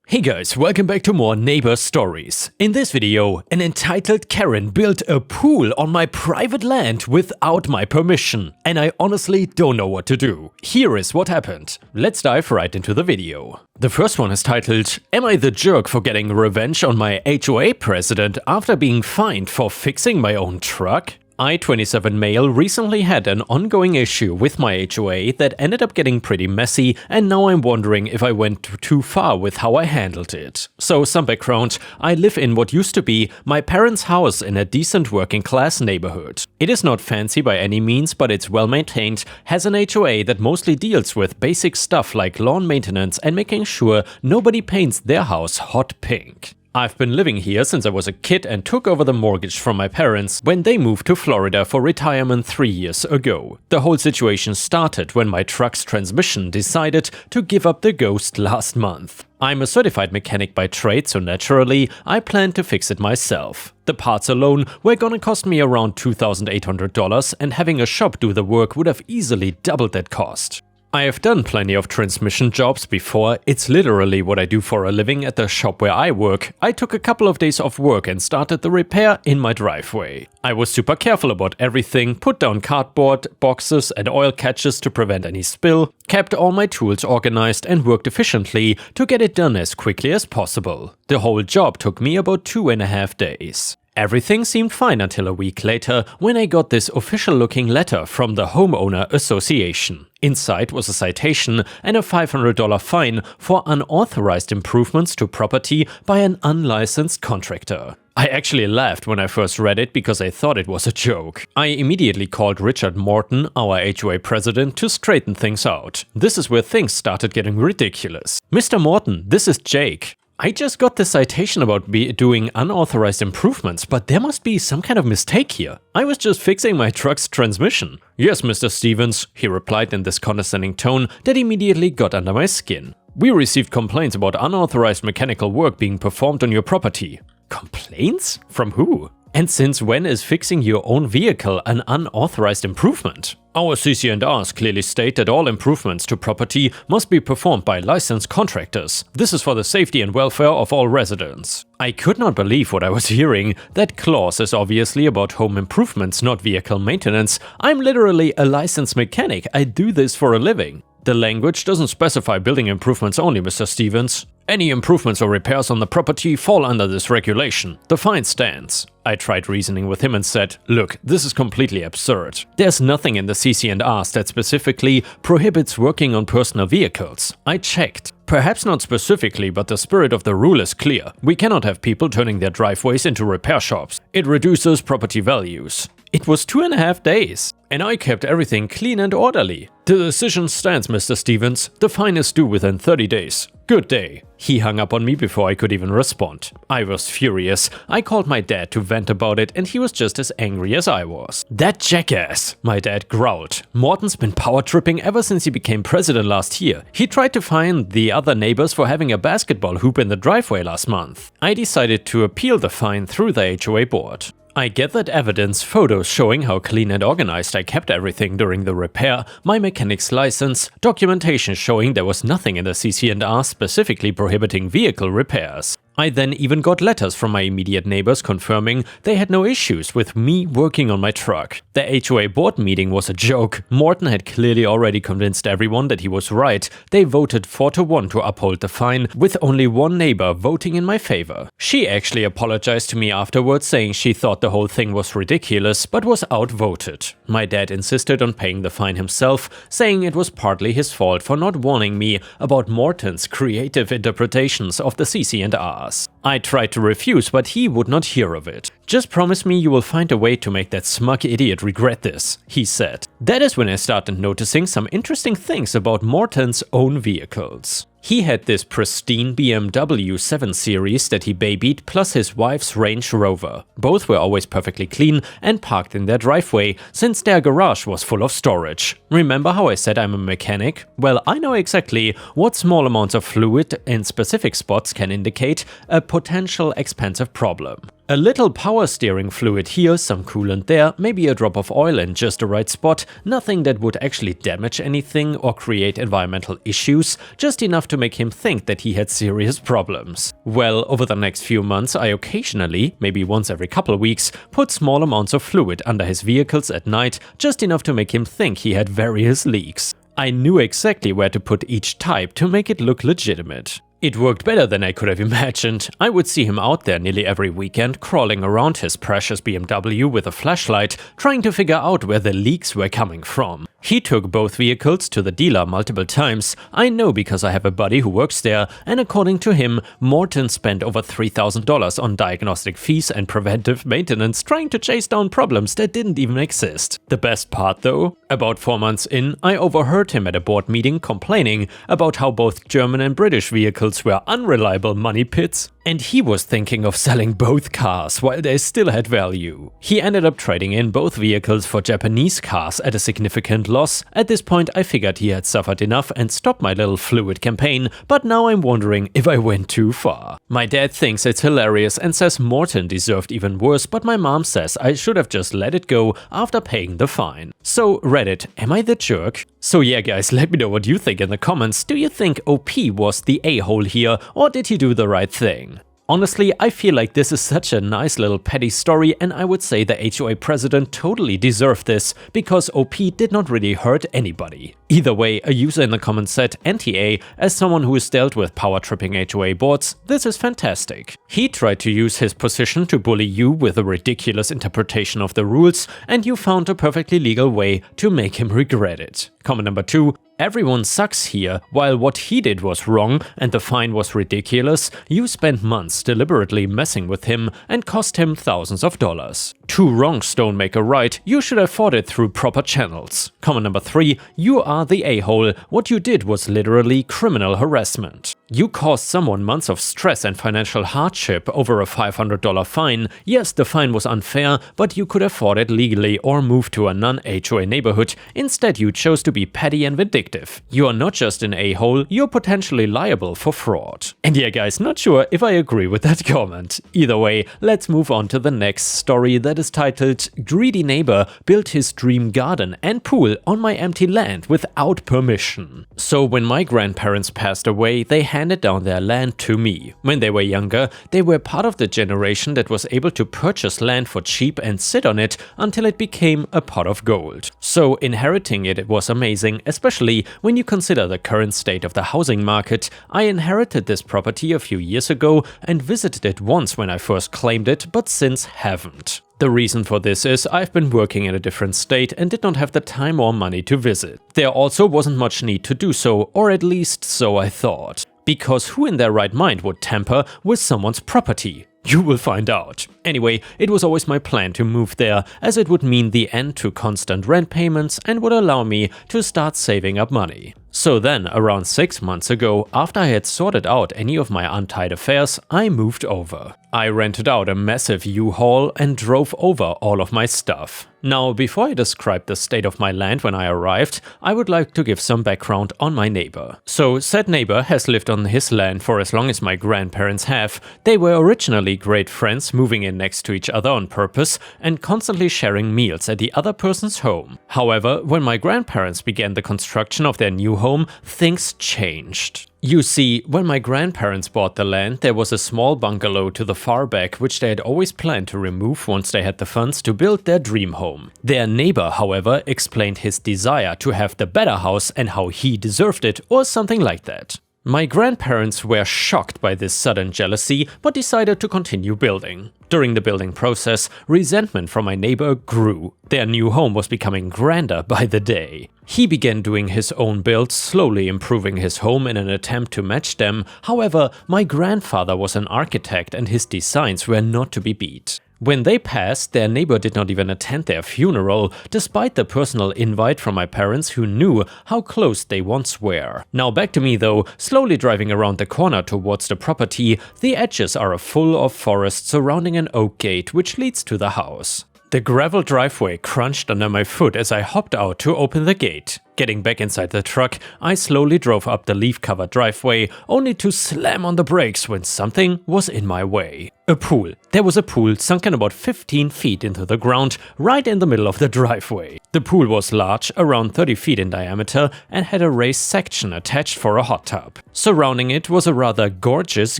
Hey guys, welcome back to more neighbor stories. In this video, an entitled Karen built a pool on my private land without my permission, and I honestly don't know what to do. Here is what happened. Let's dive right into the video. The first one is titled, "Am I the jerk for getting revenge on my HOA president after being fined for fixing my own truck?" I, 27 male, recently had an ongoing issue with my HOA that ended up getting pretty messy, and now I'm wondering if I went too far with how I handled it. So some background, I live in what used to be my parents' house in a decent working class neighborhood. It is not fancy by any means, but it's well maintained, has an HOA that mostly deals with basic stuff like lawn maintenance and making sure nobody paints their house hot pink. I've been living here since I was a kid and took over the mortgage from my parents when they moved to Florida for retirement 3 years ago. The whole situation started when my truck's transmission decided to give up the ghost last month. I'm a certified mechanic by trade, so naturally, I plan to fix it myself. The parts alone were gonna cost me around $2,800, and having a shop do the work would have easily doubled that cost. I have done plenty of transmission jobs before, it's literally what I do for a living at the shop where I work. I took a couple of days off work and started the repair in my driveway. I was super careful about everything, put down cardboard, boxes and oil catches to prevent any spill, kept all my tools organized and worked efficiently to get it done as quickly as possible. The whole job took me about 2.5 days. Everything seemed fine until a week later, when I got this official-looking letter from the Homeowner Association. Inside was a citation and a $500 fine for unauthorized improvements to property by an unlicensed contractor. I actually laughed when I first read it because I thought it was a joke. I immediately called Richard Morton, our HOA president, to straighten things out. This is where things started getting ridiculous. "Mr. Morton, this is Jake. I just got the citation about doing unauthorized improvements, but there must be some kind of mistake here. I was just fixing my truck's transmission." "Yes, Mr. Stevens," he replied in this condescending tone that immediately got under my skin. "We received complaints about unauthorized mechanical work being performed on your property." Complaints? From who? "And since when is fixing your own vehicle an unauthorized improvement? Our CC&Rs clearly state that all improvements to property must be performed by licensed contractors. This is for the safety and welfare of all residents." I could not believe what I was hearing. That clause is obviously about home improvements, not vehicle maintenance. I'm literally a licensed mechanic. I do this for a living. "The language doesn't specify building improvements only, Mr. Stevens. Any improvements or repairs on the property fall under this regulation. The fine stands." I tried reasoning with him and said, "Look, this is completely absurd. There's nothing in the CC&Rs that specifically prohibits working on personal vehicles. I checked. Perhaps not specifically, but the spirit of the rule is clear. We cannot have people turning their driveways into repair shops. It reduces property values." It was 2.5 days, and I kept everything clean and orderly. "The decision stands, Mr. Stevens. The fine is due within 30 days. Good day." He hung up on me before I could even respond. I was furious. I called my dad to vent about it, and he was just as angry as I was. "That jackass," my dad growled. "Morton's been power tripping ever since he became president last year. He tried to fine the other neighbors for having a basketball hoop in the driveway last month." I decided to appeal the fine through the HOA board. I gathered evidence, photos showing how clean and organized I kept everything during the repair, my mechanic's license, documentation showing there was nothing in the CC&R specifically prohibiting vehicle repairs. I then even got letters from my immediate neighbors confirming they had no issues with me working on my truck. The HOA board meeting was a joke. Morton had clearly already convinced everyone that he was right. They voted 4-1 to uphold the fine, with only one neighbor voting in my favor. She actually apologized to me afterwards, saying she thought the whole thing was ridiculous, but was outvoted. My dad insisted on paying the fine himself, saying it was partly his fault for not warning me about Morton's creative interpretations of the CC&R. I tried to refuse, but he would not hear of it. "Just promise me you will find a way to make that smug idiot regret this," he said. That is when I started noticing some interesting things about Morton's own vehicles. He had this pristine BMW 7 Series that he babied, plus his wife's Range Rover. Both were always perfectly clean and parked in their driveway, since their garage was full of storage. Remember how I said I'm a mechanic? Well, I know exactly what small amounts of fluid in specific spots can indicate a potential expensive problem. A little power steering fluid here, some coolant there, maybe a drop of oil in just the right spot, nothing that would actually damage anything or create environmental issues, just enough to make him think that he had serious problems. Well, over the next few months I occasionally, maybe once every couple of weeks, put small amounts of fluid under his vehicles at night, just enough to make him think he had various leaks. I knew exactly where to put each type to make it look legitimate. It worked better than I could have imagined. I would see him out there nearly every weekend, crawling around his precious BMW with a flashlight, trying to figure out where the leaks were coming from. He took both vehicles to the dealer multiple times. I know because I have a buddy who works there, and according to him, Morton spent over $3,000 on diagnostic fees and preventive maintenance trying to chase down problems that didn't even exist. The best part though? About 4 months in, I overheard him at a board meeting complaining about how both German and British vehicles were unreliable money pits, and he was thinking of selling both cars while they still had value. He ended up trading in both vehicles for Japanese cars at a significant loss. At this point I figured he had suffered enough and stopped my little fluid campaign, but now I'm wondering if I went too far. My dad thinks it's hilarious and says Morton deserved even worse, but my mom says I should have just let it go after paying the fine. So Reddit, am I the jerk? So yeah guys, let me know what you think in the comments. Do you think OP was the a-hole here, or did he do the right thing? Honestly, I feel like this is such a nice little petty story, and I would say the HOA president totally deserved this, because OP did not really hurt anybody. Either way, a user in the comments said, NTA, as someone who has dealt with power-tripping HOA boards, this is fantastic. He tried to use his position to bully you with a ridiculous interpretation of the rules, and you found a perfectly legal way to make him regret it. Comment number 2. Everyone sucks here. While what he did was wrong and the fine was ridiculous, you spent months deliberately messing with him and cost him thousands of dollars. 2 wrongs don't make a right, you should have fought it through proper channels. Comment number 3, you are the a-hole. What you did was literally criminal harassment. You caused someone months of stress and financial hardship over a $500 fine. Yes, the fine was unfair, but you could afford it legally or move to a non-HOA neighborhood. Instead, you chose to be petty and vindictive. You are not just an a-hole, you're potentially liable for fraud. And yeah guys, not sure if I agree with that comment. Either way, let's move on to the next story that is titled Greedy Neighbor Built His Dream Garden and Pool on My Empty Land Without Permission. So when my grandparents passed away, they handed down their land to me. When they were younger, they were part of the generation that was able to purchase land for cheap and sit on it until it became a pot of gold. So inheriting it was amazing, especially when you consider the current state of the housing market. I inherited this property a few years ago and visited it once when I first claimed it, but since haven't. The reason for this is I've been working in a different state and did not have the time or money to visit. There also wasn't much need to do so, or at least so I thought. Because who in their right mind would tamper with someone's property? You will find out. Anyway, it was always my plan to move there, as it would mean the end to constant rent payments and would allow me to start saving up money. So then, around 6 months ago, after I had sorted out any of my untied affairs, I moved over. I rented out a massive U-Haul and drove over all of my stuff. Now, before I describe the state of my land when I arrived, I would like to give some background on my neighbor. So, said neighbor has lived on his land for as long as my grandparents have. They were originally great friends, moving in next to each other on purpose and constantly sharing meals at the other person's home. However, when my grandparents began the construction of their new home, things changed. You see, when my grandparents bought the land, there was a small bungalow to the far back which they had always planned to remove once they had the funds to build their dream home. Their neighbor, however, explained his desire to have the better house and how he deserved it, or something like that. My grandparents were shocked by this sudden jealousy, but decided to continue building. During the building process, resentment from my neighbor grew. Their new home was becoming grander by the day. He began doing his own builds, slowly improving his home in an attempt to match them. However, my grandfather was an architect and his designs were not to be beat. When they passed, their neighbor did not even attend their funeral, despite the personal invite from my parents who knew how close they once were. Now back to me though, slowly driving around the corner towards the property, the edges are full of forest surrounding an oak gate which leads to the house. The gravel driveway crunched under my foot as I hopped out to open the gate. Getting back inside the truck, I slowly drove up the leaf-covered driveway, only to slam on the brakes when something was in my way. A pool. There was a pool sunken about 15 feet into the ground, right in the middle of the driveway. The pool was large, around 30 feet in diameter, and had a raised section attached for a hot tub. Surrounding it was a rather gorgeous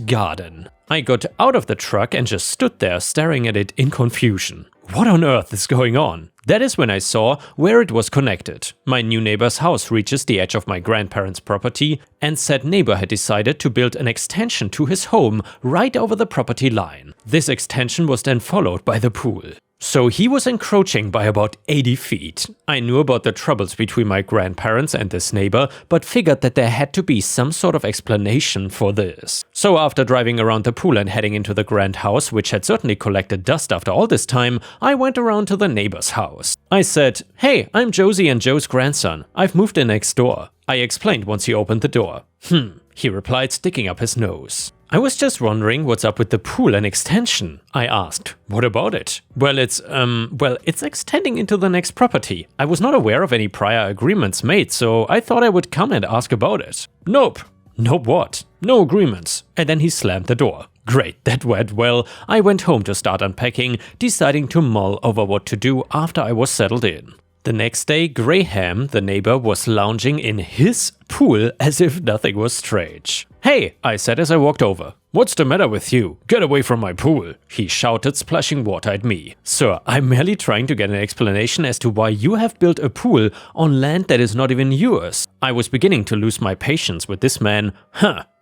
garden. I got out of the truck and just stood there staring at it in confusion. What on earth is going on? That is when I saw where it was connected. My new neighbor's house reaches the edge of my grandparents' property, and said neighbor had decided to build an extension to his home right over the property line. This extension was then followed by the pool. So he was encroaching by about 80 feet. I knew about the troubles between my grandparents and this neighbor, but figured that there had to be some sort of explanation for this. So after driving around the pool and heading into the grand house, which had certainly collected dust after all this time, I went around to the neighbor's house. I said, "Hey, I'm Josie and Joe's grandson. I've moved in next door." I explained once he opened the door. He replied, sticking up his nose. "I was just wondering what's up with the pool and extension," I asked. "What about it?" Well, it's extending into the next property. I was not aware of any prior agreements made, so I thought I would come and ask about it." "Nope." "Nope what?" "No agreements." And then he slammed the door. Great, that went well. I went home to start unpacking, deciding to mull over what to do after I was settled in. The next day, Graham, the neighbor, was lounging in his pool as if nothing was strange. "Hey," I said as I walked over. "What's the matter with you? Get away from my pool," he shouted, splashing water at me. "Sir, I'm merely trying to get an explanation as to why you have built a pool on land that is not even yours." I was beginning to lose my patience with this man.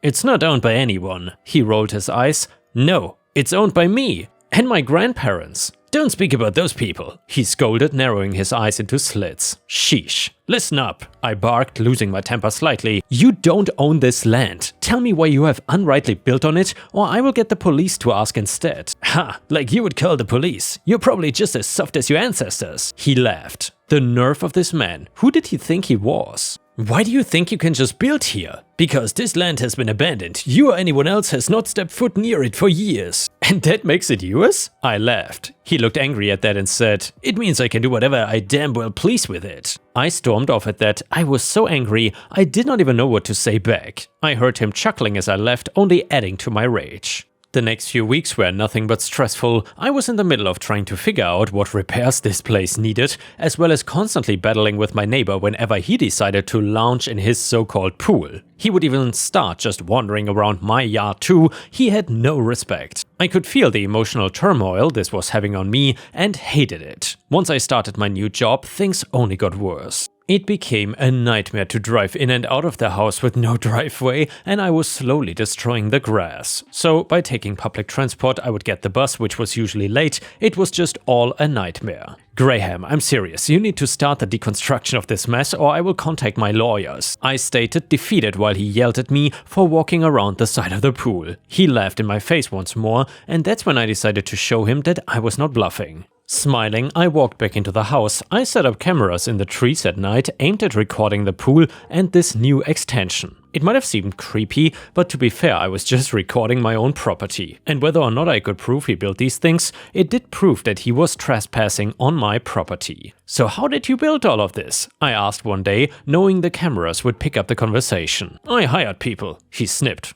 It's not owned by anyone." He rolled his eyes. "No, it's owned by me and my grandparents." "Don't speak about those people," he scolded, narrowing his eyes into slits. "Sheesh. Listen up," I barked, losing my temper slightly. "You don't own this land. Tell me why you have unrightly built on it, or I will get the police to ask instead." "Ha, like you would call the police. You're probably just as soft as your ancestors." He laughed. The nerve of this man. Who did he think he was? "Why do you think you can just build here?" "Because this land has been abandoned. You or anyone else has not stepped foot near it for years." "And that makes it yours?" I laughed. He looked angry at that and said, "It means I can do whatever I damn well please with it." I stormed off at that. I was so angry, I did not even know what to say back. I heard him chuckling as I left, only adding to my rage. The next few weeks were nothing but stressful. I was in the middle of trying to figure out what repairs this place needed, as well as constantly battling with my neighbor whenever he decided to lounge in his so-called pool. He would even start just wandering around my yard too. He had no respect. I could feel the emotional turmoil this was having on me and hated it. Once I started my new job, things only got worse. It became a nightmare to drive in and out of the house with no driveway, and I was slowly destroying the grass. So by taking public transport, I would get the bus, which was usually late. It was just all a nightmare. "Graham, I'm serious. You need to start the deconstruction of this mess or I will contact my lawyers," I stated, defeated while he yelled at me for walking around the side of the pool. He laughed in my face once more, and that's when I decided to show him that I was not bluffing. Smiling, I walked back into the house. I set up cameras in the trees at night, aimed at recording the pool and this new extension. It might have seemed creepy, but to be fair, I was just recording my own property. And whether or not I could prove he built these things, it did prove that he was trespassing on my property. "So how did you build all of this?" I asked one day, knowing the cameras would pick up the conversation. "I hired people," he snipped.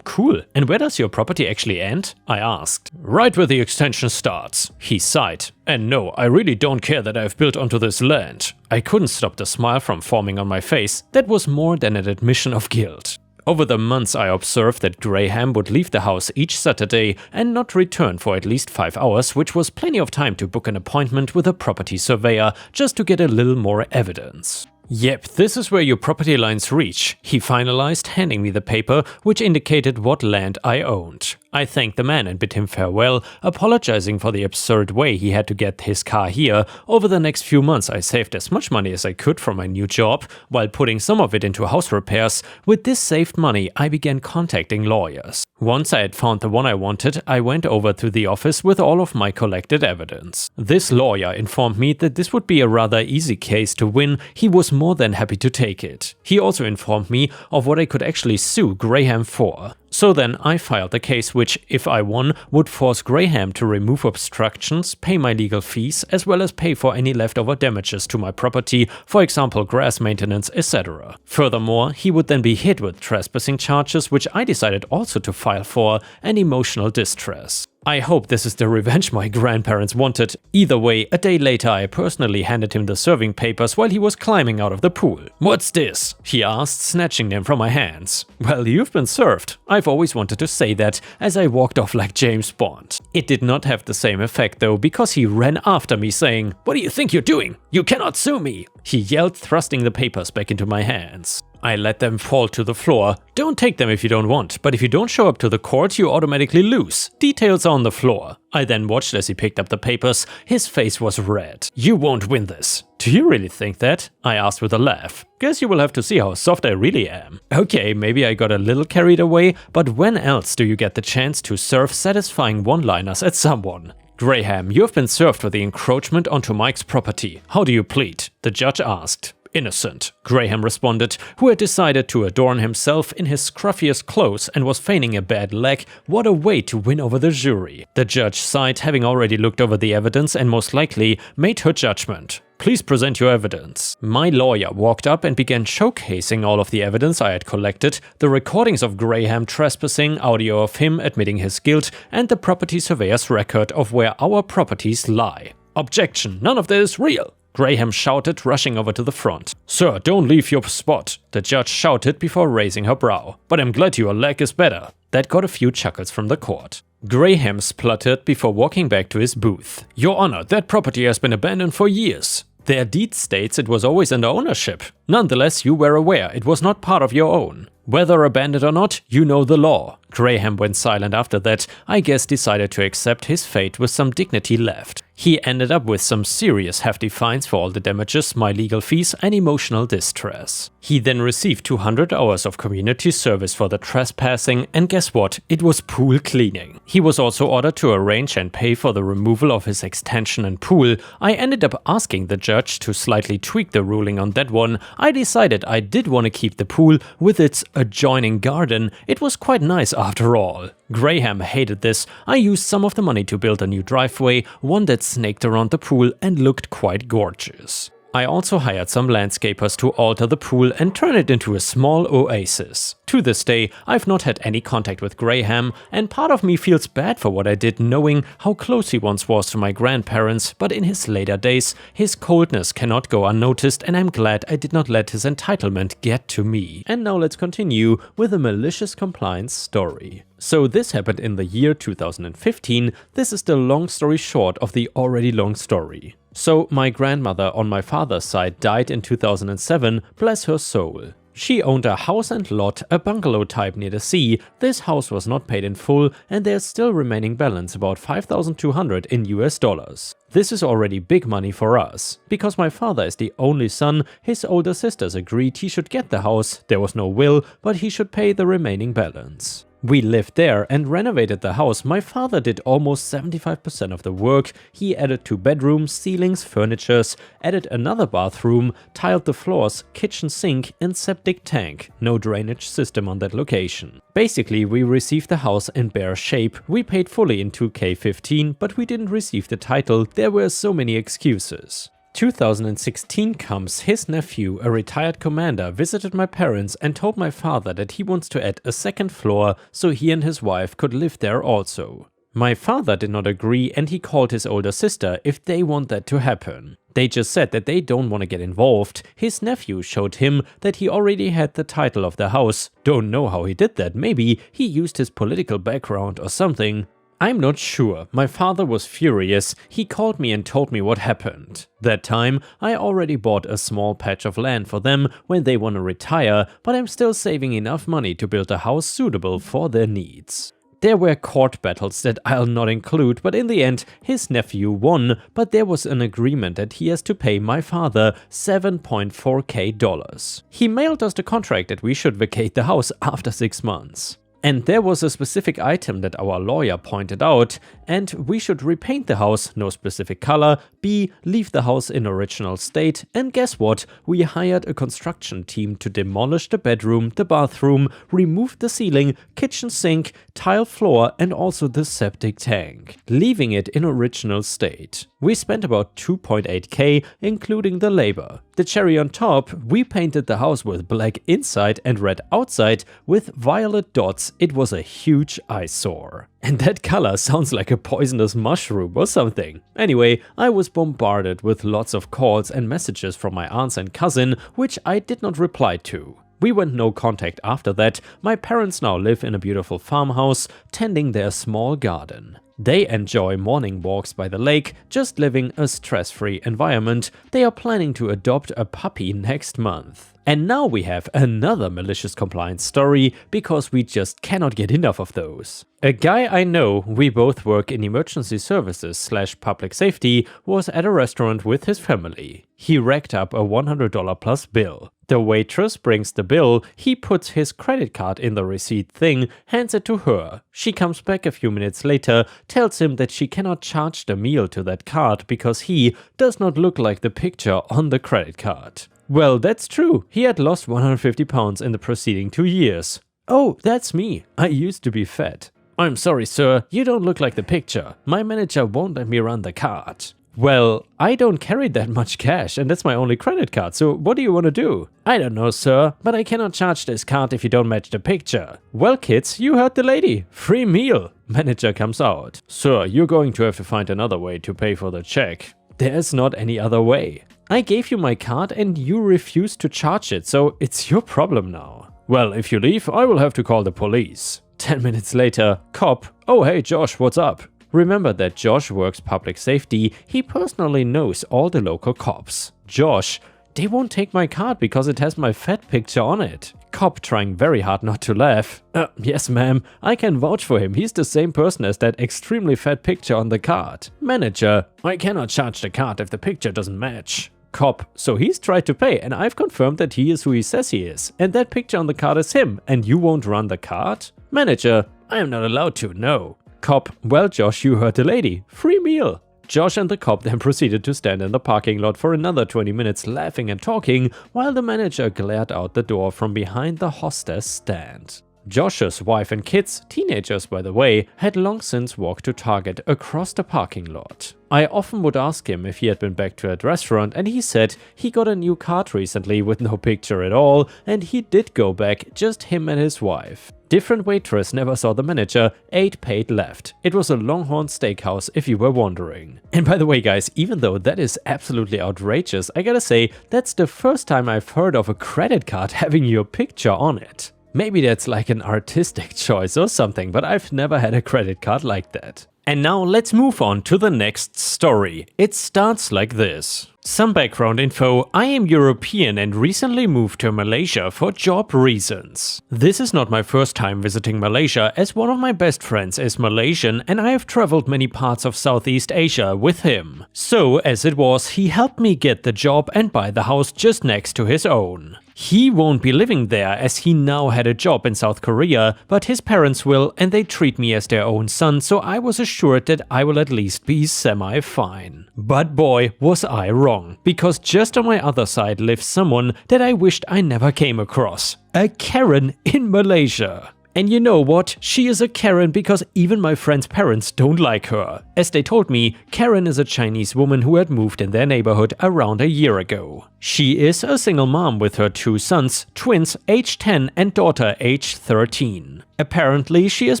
Cool. And where does your property actually end?" I asked. "Right where the extension starts," he sighed. "And no, I really don't care that I've built onto this land." I couldn't stop the smile from forming on my face. That was more than an admission of guilt. Over the months, I observed that Graham would leave the house each Saturday and not return for at least 5 hours, which was plenty of time to book an appointment with a property surveyor just to get a little more evidence. "Yep, this is where your property lines reach," he finalized, handing me the paper which indicated what land I owned. I thanked the man and bid him farewell, apologizing for the absurd way he had to get his car here. Over the next few months I saved as much money as I could from my new job, while putting some of it into house repairs. With this saved money, I began contacting lawyers. Once I had found the one I wanted, I went over to the office with all of my collected evidence. This lawyer informed me that this would be a rather easy case to win. He was more than happy to take it. He also informed me of what I could actually sue Graham for. So then I filed a case which, if I won, would force Graham to remove obstructions, pay my legal fees, as well as pay for any leftover damages to my property, for example grass maintenance, etc. Furthermore, he would then be hit with trespassing charges, which I decided also to file for, and emotional distress. I hope this is the revenge my grandparents wanted. Either way, a day later I personally handed him the serving papers while he was climbing out of the pool. "What's this?" he asked, snatching them from my hands. "Well, you've been served." I've always wanted to say that, as I walked off like James Bond. It did not have the same effect though, because he ran after me saying, "What do you think you're doing? You cannot sue me!" he yelled, thrusting the papers back into my hands. I let them fall to the floor. "Don't take them if you don't want, but if you don't show up to the court, you automatically lose. Details are on the floor." I then watched as he picked up the papers. His face was red. "You won't win this." "Do you really think that?" I asked with a laugh. "Guess you will have to see how soft I really am." Okay, maybe I got a little carried away, but when else do you get the chance to serve satisfying one-liners at someone? "Graham, you have been served for the encroachment onto Mike's property. How do you plead?" the judge asked. "Innocent," Graham responded, who had decided to adorn himself in his scruffiest clothes and was feigning a bad leg. What a way to win over the jury. The judge sighed, having already looked over the evidence and most likely made her judgment. "Please present your evidence." My lawyer walked up and began showcasing all of the evidence I had collected, the recordings of Graham trespassing, audio of him admitting his guilt, and the property surveyor's record of where our properties lie. "Objection, none of this is real," Graham shouted, rushing over to the front. "Sir, don't leave your spot," the judge shouted before raising her brow. "But I'm glad your leg is better." That got a few chuckles from the court. Graham spluttered before walking back to his booth. "Your Honor, that property has been abandoned for years. Their deed states it was always under ownership. Nonetheless, you were aware it was not part of your own. Whether abandoned or not, you know the law." Graham went silent after that, I guess decided to accept his fate with some dignity left. He ended up with some serious hefty fines for all the damages, my legal fees, and emotional distress. He then received 200 hours of community service for the trespassing, and guess what? It was pool cleaning. He was also ordered to arrange and pay for the removal of his extension and pool. I ended up asking the judge to slightly tweak the ruling on that one. I decided I did want to keep the pool with its adjoining garden. It was quite nice after all. Graham hated this. I used some of the money to build a new driveway, one that snaked around the pool and looked quite gorgeous. I also hired some landscapers to alter the pool and turn it into a small oasis. To this day, I've not had any contact with Graham, and part of me feels bad for what I did, knowing how close he once was to my grandparents, but in his later days, his coldness cannot go unnoticed, and I'm glad I did not let his entitlement get to me. And now let's continue with a malicious compliance story. So this happened in the year 2015. This is the long story short of the already long story. So my grandmother on my father's side died in 2007, bless her soul. She owned a house and lot, a bungalow type near the sea. This house was not paid in full, and there's still remaining balance, about $5,200 in US dollars. This is already big money for us. Because my father is the only son, his older sisters agreed he should get the house. There was no will, but he should pay the remaining balance. We lived there and renovated the house. My father did almost 75% of the work. He added 2 bedrooms, ceilings, furnitures, added another bathroom, tiled the floors, kitchen sink and septic tank. No drainage system on that location. Basically, we received the house in bare shape. We paid fully in 2K15, but we didn't receive the title. There were so many excuses. 2016 comes, his nephew, a retired commander, visited my parents and told my father that he wants to add a second floor so he and his wife could live there also. My father did not agree and he called his older sister if they want that to happen. They just said that they don't want to get involved. His nephew showed him that he already had the title of the house. Don't know how he did that, maybe he used his political background or something. I'm not sure. My father was furious. He called me and told me what happened. That time, I already bought a small patch of land for them when they want to retire, but I'm still saving enough money to build a house suitable for their needs. There were court battles that I'll not include, but in the end, his nephew won, but there was an agreement that he has to pay my father $7.4K. He mailed us the contract that we should vacate the house after 6 months. And there was a specific item that our lawyer pointed out, and we should repaint the house, no specific color, B, leave the house in original state, and guess what? We hired a construction team to demolish the bedroom, the bathroom, remove the ceiling, kitchen sink, tile floor, and also the septic tank, leaving it in original state. We spent about 2.8k, including the labor. The cherry on top, we painted the house with black inside and red outside with violet dots. It was a huge eyesore. And that color sounds like a poisonous mushroom or something. Anyway, I was bombarded with lots of calls and messages from my aunts and cousin, which I did not reply to. We went no contact after that. My parents now live in a beautiful farmhouse, tending their small garden. They enjoy morning walks by the lake, just living a stress-free environment. They are planning to adopt a puppy next month. And now we have another malicious compliance story, because we just cannot get enough of those. A guy I know, we both work in emergency services / public safety, was at a restaurant with his family. He racked up a $100 plus bill. The waitress brings the bill, he puts his credit card in the receipt thing, hands it to her. She comes back a few minutes later, tells him that she cannot charge the meal to that card because he does not look like the picture on the credit card. Well, that's true. He had lost 150 pounds in the preceding 2 years. Oh, that's me. I used to be fat. I'm sorry, sir. You don't look like the picture. My manager won't let me run the card. Well, I don't carry that much cash and that's my only credit card, so what do you want to do? I don't know, sir, but I cannot charge this card if you don't match the picture. Well, kids, you heard the lady. Free meal. Manager comes out. Sir, you're going to have to find another way to pay for the check. There's not any other way. I gave you my card and you refused to charge it, so it's your problem now. Well, if you leave, I will have to call the police. 10 minutes later, cop. Oh, hey, Josh, what's up? Remember that Josh works public safety. He personally knows all the local cops. Josh, they won't take my card because it has my fat picture on it. Cop trying very hard not to laugh. Yes, ma'am, I can vouch for him. He's the same person as that extremely fat picture on the card. Manager, I cannot charge the card if the picture doesn't match. Cop, so he's tried to pay and I've confirmed that he is who he says he is. And that picture on the card is him and you won't run the card? Manager, I am not allowed to, no. Cop, well, Josh, you heard the lady. Free meal. Josh and the cop then proceeded to stand in the parking lot for another 20 minutes laughing and talking while the manager glared out the door from behind the hostess stand. Josh's wife and kids, teenagers by the way, had long since walked to Target across the parking lot. I often would ask him if he had been back to that restaurant and he said he got a new card recently with no picture at all and he did go back, just him and his wife. Different waitress never saw the manager, ate, paid, left. It was a Longhorn Steakhouse if you were wondering. And by the way guys, even though that is absolutely outrageous, I gotta say that's the first time I've heard of a credit card having your picture on it. Maybe that's like an artistic choice or something, but I've never had a credit card like that. And now let's move on to the next story. It starts like this. Some background info. I am European and recently moved to Malaysia for job reasons. This is not my first time visiting Malaysia, as one of my best friends is Malaysian and I have traveled many parts of Southeast Asia with him. So as it was, he helped me get the job and buy the house just next to his own. He won't be living there as he now had a job in South Korea, but his parents will and they treat me as their own son, so I was assured that I will at least be semi-fine. But boy, was I wrong, because just on my other side lives someone that I wished I never came across. A Karen in Malaysia. And you know what? She is a Karen because even my friend's parents don't like her. As they told me, Karen is a Chinese woman who had moved in their neighborhood around a year ago. She is a single mom with her 2 sons, twins age 10 and daughter age 13. Apparently, she has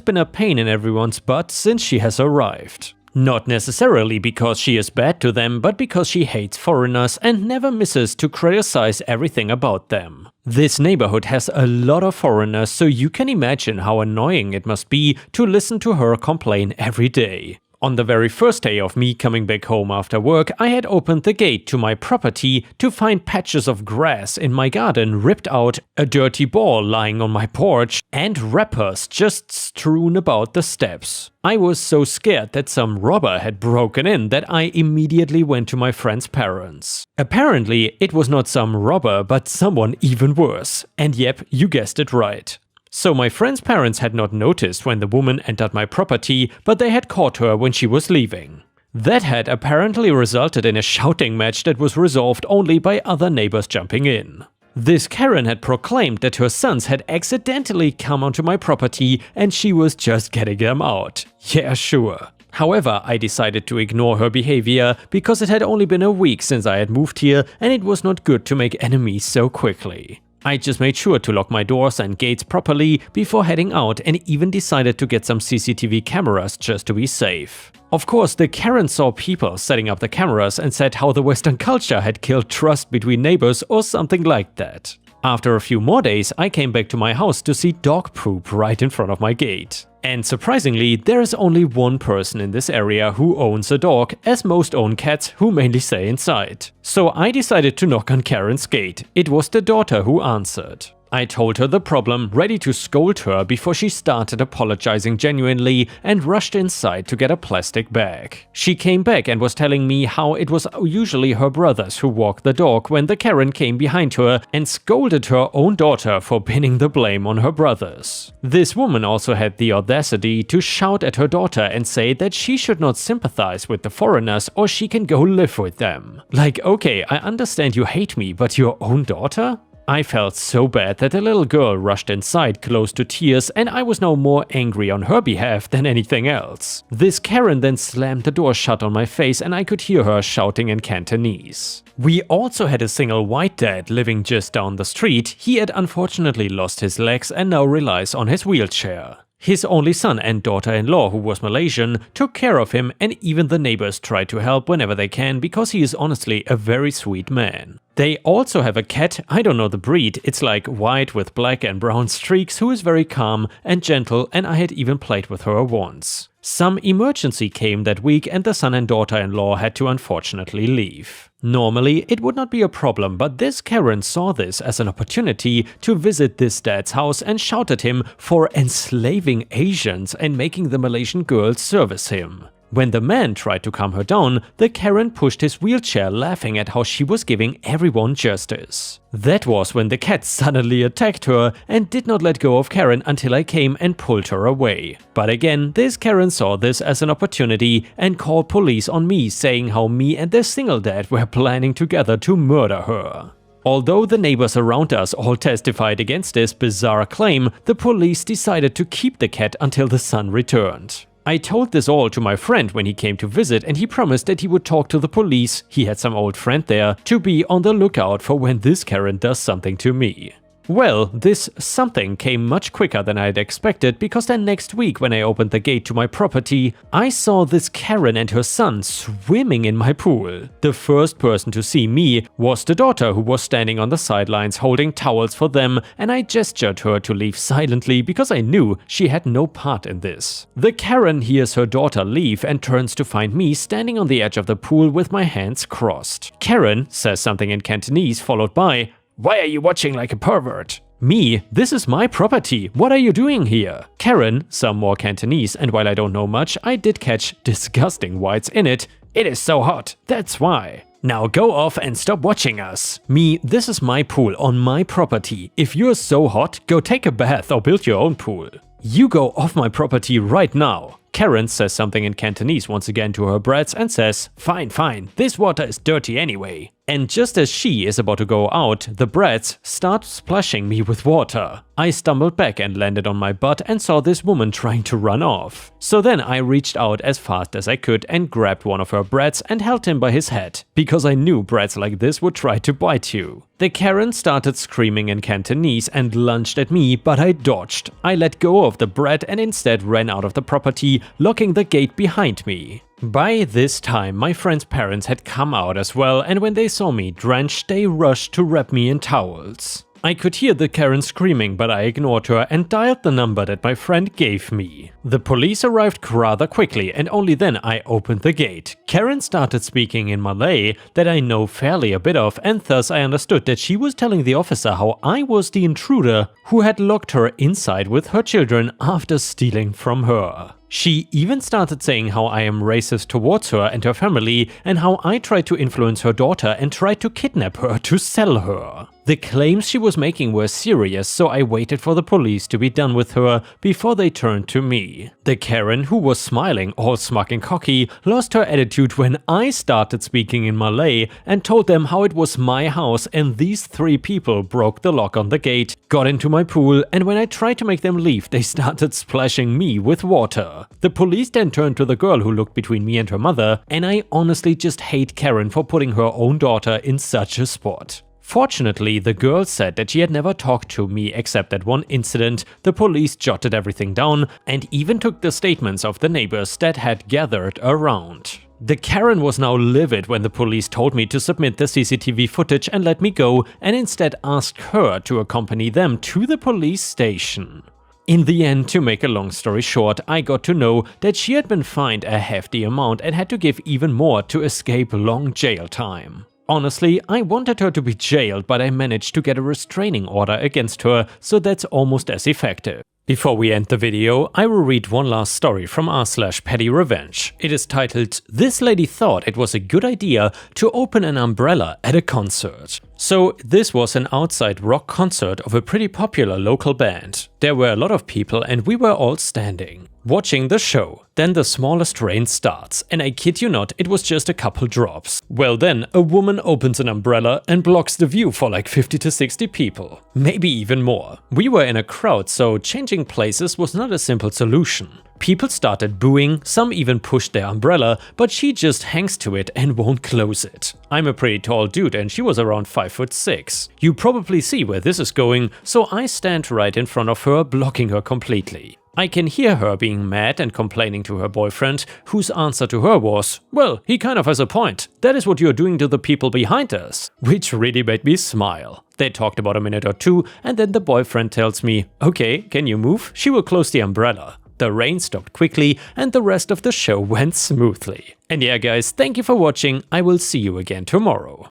been a pain in everyone's butt since she has arrived. Not necessarily because she is bad to them, but because she hates foreigners and never misses to criticize everything about them. This neighborhood has a lot of foreigners, so you can imagine how annoying it must be to listen to her complain every day. On the very first day of me coming back home after work, I had opened the gate to my property to find patches of grass in my garden ripped out, a dirty ball lying on my porch, and wrappers just strewn about the steps. I was so scared that some robber had broken in that I immediately went to my friend's parents. Apparently, it was not some robber, but someone even worse. And yep, you guessed it right. So my friend's parents had not noticed when the woman entered my property, but they had caught her when she was leaving. That had apparently resulted in a shouting match that was resolved only by other neighbors jumping in. This Karen had proclaimed that her sons had accidentally come onto my property and she was just getting them out. Yeah, sure. However, I decided to ignore her behavior because it had only been a week since I had moved here and it was not good to make enemies so quickly. I just made sure to lock my doors and gates properly before heading out and even decided to get some CCTV cameras just to be safe. Of course, the Karen saw people setting up the cameras and said how the Western culture had killed trust between neighbors or something like that. After a few more days, I came back to my house to see dog poop right in front of my gate. And surprisingly, there is only one person in this area who owns a dog, as most own cats who mainly stay inside. So I decided to knock on Karen's gate. It was the daughter who answered. I told her the problem, ready to scold her before she started apologizing genuinely and rushed inside to get a plastic bag. She came back and was telling me how it was usually her brothers who walked the dog when the Karen came behind her and scolded her own daughter for pinning the blame on her brothers. This woman also had the audacity to shout at her daughter and say that she should not sympathize with the foreigners or she can go live with them. Like, okay, I understand you hate me, but your own daughter? I felt so bad that the little girl rushed inside close to tears and I was now more angry on her behalf than anything else. This Karen then slammed the door shut on my face and I could hear her shouting in Cantonese. We also had a single white dad living just down the street. He had unfortunately lost his legs and now relies on his wheelchair. His only son and daughter-in-law, who was Malaysian, took care of him and even the neighbors try to help whenever they can because he is honestly a very sweet man. They also have a cat, I don't know the breed, it's like white with black and brown streaks, who is very calm and gentle and I had even played with her once. Some emergency came that week and the son and daughter-in-law had to unfortunately leave. Normally it would not be a problem, but this Karen saw this as an opportunity to visit this dad's house and shouted at him for enslaving Asians and making the Malaysian girls service him. When the man tried to calm her down, the Karen pushed his wheelchair, laughing at how she was giving everyone justice. That was when the cat suddenly attacked her and did not let go of Karen until I came and pulled her away. But again, this Karen saw this as an opportunity and called police on me, saying how me and the single dad were planning together to murder her. Although the neighbors around us all testified against this bizarre claim, the police decided to keep the cat until the son returned. I told this all to my friend when he came to visit and he promised that he would talk to the police, he had some old friend there, to be on the lookout for when this Karen does something to me. Well, this something came much quicker than I had expected because then next week when I opened the gate to my property, I saw this Karen and her son swimming in my pool. The first person to see me was the daughter, who was standing on the sidelines holding towels for them, and I gestured her to leave silently because I knew she had no part in this. The Karen hears her daughter leave and turns to find me standing on the edge of the pool with my hands crossed. Karen says something in Cantonese followed by, "Why are you watching like a pervert?" Me, "This is my property, what are you doing here?" Karen, some more Cantonese, and while I don't know much, I did catch disgusting whites in it. "It is so hot, that's why." "Now go off and stop watching us." Me, "This is my pool on my property. If you're so hot, go take a bath or build your own pool." "You go off my property right now." Karen says something in Cantonese once again to her brats and says, "Fine, fine, this water is dirty anyway." And just as she is about to go out, the brats start splashing me with water. I stumbled back and landed on my butt and saw this woman trying to run off. So then I reached out as fast as I could and grabbed one of her brats and held him by his head, because I knew brats like this would try to bite you. The Karen started screaming in Cantonese and lunged at me, but I dodged. I let go of the brat and instead ran out of the property, locking the gate behind me. By this time, my friend's parents had come out as well, and when they saw me drenched, they rushed to wrap me in towels. I could hear the Karen screaming, but I ignored her and dialed the number that my friend gave me. The police arrived rather quickly, and only then I opened the gate. Karen started speaking in Malay that I know fairly a bit of, and thus I understood that she was telling the officer how I was the intruder who had locked her inside with her children after stealing from her. She even started saying how I am racist towards her and her family, and how I tried to influence her daughter and tried to kidnap her to sell her. The claims she was making were serious, so I waited for the police to be done with her before they turned to me. The Karen, who was smiling, all smug and cocky, lost her attitude when I started speaking in Malay and told them how it was my house and these 3 people broke the lock on the gate, got into my pool, and when I tried to make them leave, they started splashing me with water. The police then turned to the girl who looked between me and her mother, and I honestly just hate Karen for putting her own daughter in such a spot. Fortunately, the girl said that she had never talked to me except at one incident. The police jotted everything down and even took the statements of the neighbors that had gathered around. The Karen was now livid when the police told me to submit the CCTV footage and let me go, and instead asked her to accompany them to the police station. In the end, to make a long story short, I got to know that she had been fined a hefty amount and had to give even more to escape long jail time. Honestly, I wanted her to be jailed, but I managed to get a restraining order against her, so that's almost as effective. Before we end the video, I will read one last story from r/PettyRevenge. It is titled, "This lady thought it was a good idea to open an umbrella at a concert." So this was an outside rock concert of a pretty popular local band. There were a lot of people and we were all standing, watching the show. Then the smallest rain starts, and I kid you not, it was just a couple drops. Well then, a woman opens an umbrella and blocks the view for like 50 to 60 people. Maybe even more. We were in a crowd, so changing places was not a simple solution. People started booing, some even pushed their umbrella, but she just hangs to it and won't close it. I'm a pretty tall dude and she was around 5'6". You probably see where this is going, so I stand right in front of her, blocking her completely. I can hear her being mad and complaining to her boyfriend, whose answer to her was, "Well, he kind of has a point. That is what you're doing to the people behind us." Which really made me smile. They talked about a minute or two, and then the boyfriend tells me, "Okay, can you move? She will close the umbrella." The rain stopped quickly and the rest of the show went smoothly. And yeah guys, thank you for watching, I will see you again tomorrow.